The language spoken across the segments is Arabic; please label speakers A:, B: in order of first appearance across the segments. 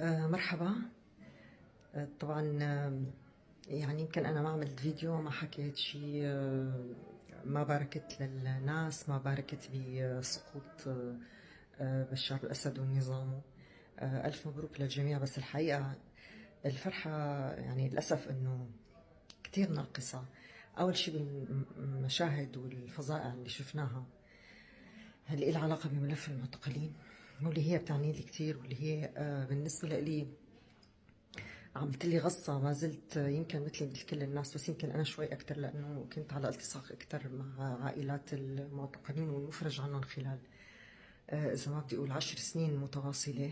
A: مرحبا. طبعا يعني يمكن أنا ما عملت فيديو، ما حكيت شيء، ما باركت للناس، ما باركت بسقوط بشار الأسد ونظامه. ألف مبروك للجميع. بس الحقيقة الفرحة يعني للأسف إنه كتير ناقصة. أول شيء بالمشاهد والفظائع اللي شفناها اللي إلها علاقة بملف المعتقلين، واللي هي بتعني لي كتير، واللي هي بالنسبة لي عملت لي غصة. ما زلت يمكن مثل كل الناس، بس يمكن أنا شوي أكتر لأنه كنت على التصاق أكتر مع عائلات المعتقلين والمفرج عنهم خلال إذا ما بدي أقول 10 سنين متواصلة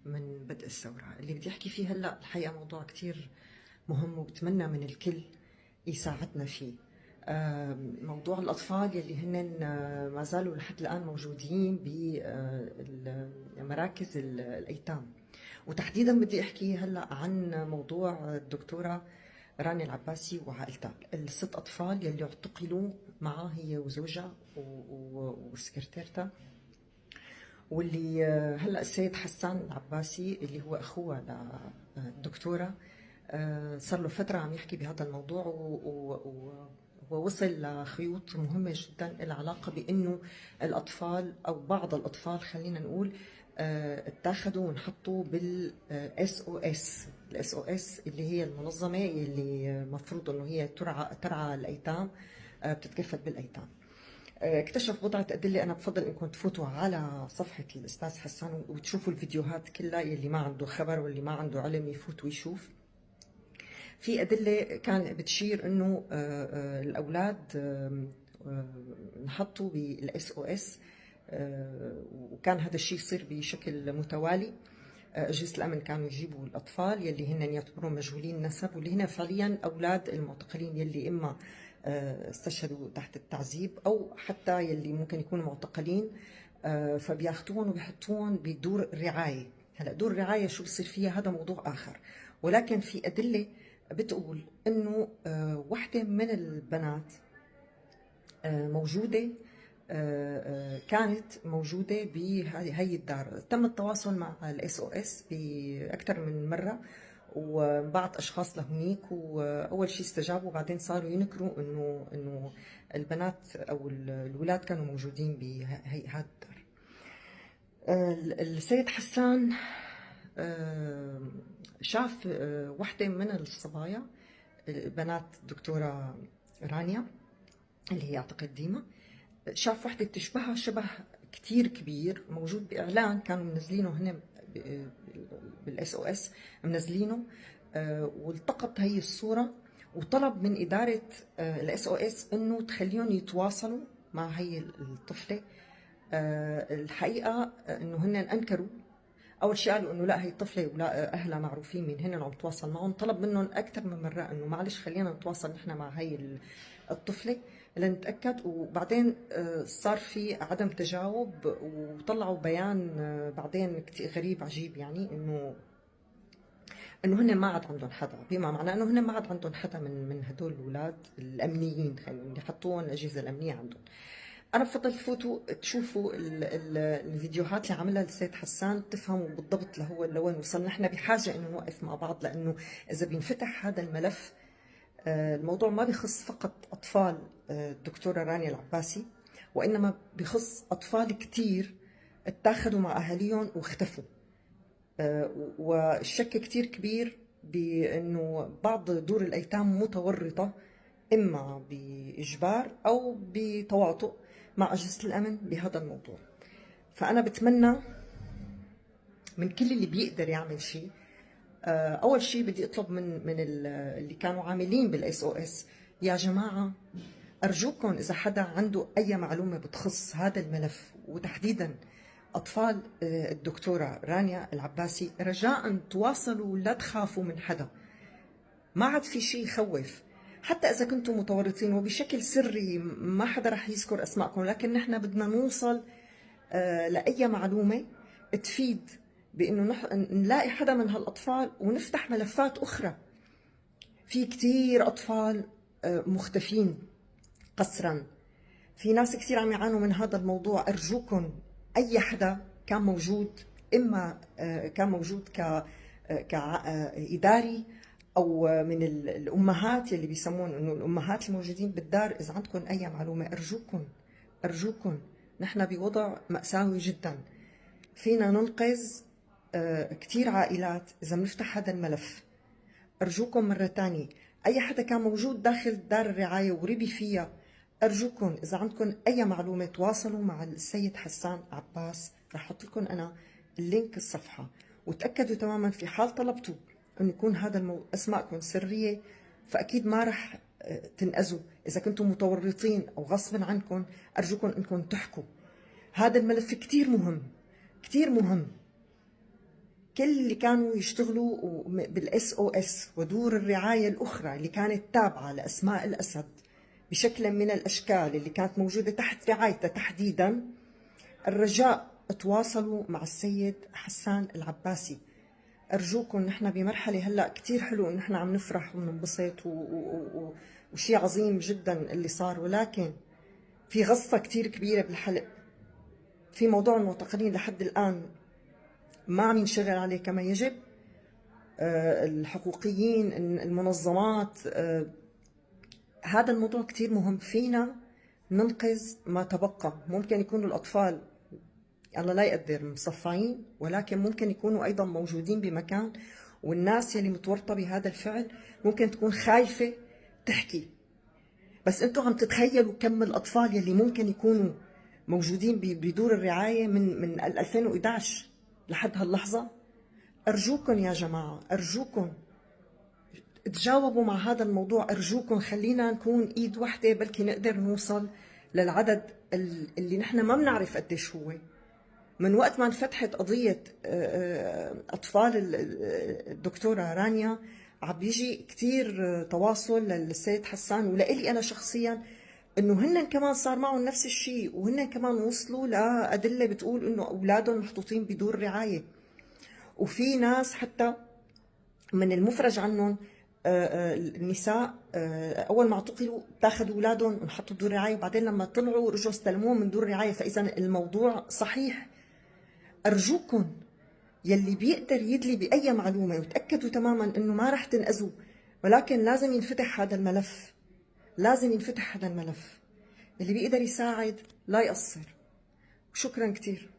A: من بدء الثورة. اللي بدي أحكي فيه هلأ الحقيقة موضوع كتير مهم، وبتمنى من الكل يساعدنا فيه. موضوع الأطفال يلي هن ما زالوا لحد الآن موجودين بمراكز الأيتام. وتحديدا بدي أحكي هلأ عن موضوع الدكتورة رانيا العباسي وعائلتها، الست أطفال يلي اعتقلوا معها هي وزوجها وسكرتيرتها، واللي هلأ السيد حسان العباسي اللي هو أخوها للدكتورة صار له فترة عم يحكي بهذا الموضوع، ووصل لخيوط مهمة جدا العلاقة بأنه الأطفال أو بعض الأطفال خلينا نقول اتاخدوا وانحطوا بالاس او اس. الاس او اس اللي هي المنظمة اللي مفروض انه هي ترعى الأيتام، بتتكفل بالأيتام. اكتشف بضعة أدلة. أنا بفضل إنكم تفوتوا على صفحة الأستاذ حسان وتشوفوا الفيديوهات كلها، يلي ما عنده خبر واللي ما عنده علم يفوت ويشوف. في أدلة كان بتشير إنه الأولاد انحطوا بالاس او اس، وكان هذا الشيء يصير بشكل متوالي. أجهزة الأمن كانوا يجيبوا الأطفال يلي هن يعتبرون مجهولين نسب، واللي هنا فعليا أولاد المعتقلين يلي إما استشهدوا تحت التعذيب أو حتى يلي ممكن يكونوا معتقلين، فبياخذوهم وبيحطوهم بدور رعاية. هلا دور الرعاية شو بصير فيها هذا موضوع آخر، ولكن في أدلة بتقول إنه وحدة من البنات موجودة، كانت موجودة بهي الدار. تم التواصل مع الاس او اس بأكثر من مرة، وبعت اشخاص لهنيك، واول شيء استجابوا، بعدين صاروا ينكروا انه البنات او الولاد كانوا موجودين بهي هذا الدار. السيد حسان شاف وحده من الصبايا بنات الدكتوره رانيا اللي هي اعتقد ديما، شاف وحده بتشبهها شبه كتير كبير موجود باعلان كانوا منزلينه هن بالاس او اس، منزلينه. والتقط هي الصوره وطلب من اداره الاس او اس انه تخليهم يتواصلوا مع هي الطفله. الحقيقه انه هن انكروا. اول شيء قالوا انه لا، هي الطفله ولا اهلها معروفين مين هن، عم تواصل معهم. طلب منهم اكثر من مره انه معلش خلينا نتواصل نحن مع هي الطفله لنتاكد. وبعدين صار في عدم تجاوب، وطلعوا بيان بعدين كثير غريب عجيب، يعني انه هن ما عاد عندهم حدا، بما معناه انه هن ما عاد عندهم حدا من هدول الاولاد الامنيين، خلينا اللي حطوهم الاجهزه الامنيه عندهم. انا بفضل تفوتوا تشوفوا الفيديوهات اللي عملها السيد حسان، تفهموا بالضبط لوين وصلنا. نحن بحاجه انه نوقف مع بعض، لانه اذا بينفتح هذا الملف الموضوع ما بيخص فقط اطفال الدكتوره رانيا العباسي، وانما بيخص اطفال كثير اتاخذوا مع اهاليهم واختفوا. والشك كتير كبير بانه بعض دور الايتام متورطه اما باجبار او بتواطؤ مع اجهزه الامن بهذا الموضوع. فانا بتمنى من كل اللي بيقدر يعمل شيء، اول شيء بدي اطلب من اللي كانوا عاملين بالاس او اس، يا جماعه ارجوكم اذا حدا عنده اي معلومه بتخص هذا الملف، وتحديدا اطفال الدكتوره رانيا العباسي، رجاء تواصلوا، لا تخافوا من حدا. ما عاد في شيء يخوف، حتى اذا كنتم متورطين وبشكل سري ما حدا رح يذكر اسماءكم، لكن نحن بدنا نوصل لاي معلومه تفيد بانه نلاقي حدا من هالاطفال ونفتح ملفات اخرى. في كثير اطفال مختفين قسرا، في ناس كثير عم يعانوا من هذا الموضوع. ارجوكم اي حدا كان موجود إما كان موجود كإداري، أو من الأمهات يلي بيسمون إنه الأمهات الموجودين بالدار. إذا عندكم أي معلومة أرجوكم أرجوكم، نحن بوضع مأساوي جدا، فينا ننقذ كتير عائلات إذا بنفتح هذا الملف. أرجوكم مرة تانية، أي حدا كان موجود داخل دار الرعاية وربي فيها، أرجوكم إذا عندكم أي معلومة تواصلوا مع السيد حسان عباس. رح أحط لكم أنا اللينك الصفحة، وتأكدوا تماما في حال طلبتوا أن يكون هذا أسماءكم سرية، فأكيد ما رح تنأذوا. إذا كنتم متورطين أو غصبا عنكم، أرجوكم أنكم تحكوا. هذا الملف كتير مهم، كتير مهم. كل اللي كانوا يشتغلوا بالاس او اس ودور الرعايه الاخرى اللي كانت تابعه لاسماء الاسد بشكل من الاشكال اللي كانت موجوده تحت رعايته تحديدا، الرجاء تواصلوا مع السيد حسان العباسي. ارجوكم، نحن بمرحله هلا كثير حلو ان نحن عم نفرح وننبسط وشيء عظيم جدا اللي صار، ولكن في غصه كثير كبيره بالحلق. في موضوع المعتقلين لحد الان ما عم ينشغل عليه كما يجب. الحقوقيين، المنظمات، هذا الموضوع كتير مهم. فينا ننقذ ما تبقى. ممكن يكونوا الأطفال الله لا يقدر مصفعين، ولكن ممكن يكونوا أيضا موجودين بمكان، والناس يلي متورطة بهذا الفعل ممكن تكون خايفة تحكي. بس أنتم عم تتخيلوا كم الأطفال يلي ممكن يكونوا موجودين بدور الرعاية من 2011 لحد هاللحظة. أرجوكم يا جماعة، أرجوكم تجاوبوا مع هذا الموضوع. أرجوكم خلينا نكون إيد واحدة، بلكي نقدر نوصل للعدد اللي نحن ما بنعرف قديش هو. من وقت ما انفتحت قضية أطفال الدكتورة رانيا، عم بيجي كتير تواصل للسيد حسان ولإلي أنا شخصيا، إنه هن كمان صار معهم نفس الشيء، وهن كمان وصلوا لأدلة بتقول إنه أولادهم محطوطين بدور رعاية. وفي ناس حتى من المفرج عنهم النساء اول ما اعتقلوا تاخذوا اولادهم ونحطوا بدور رعايه، وبعدين لما طلعوا رجعوا استلموهم من دور رعايه. فاذا الموضوع صحيح. ارجوكم يلي بيقدر يدلي باي معلومه وتاكدوا تماما انه ما رح تنأذوا، ولكن لازم ينفتح هذا الملف، لازم ينفتح هذا الملف. اللي بيقدر يساعد لا يقصر. شكرا كثير.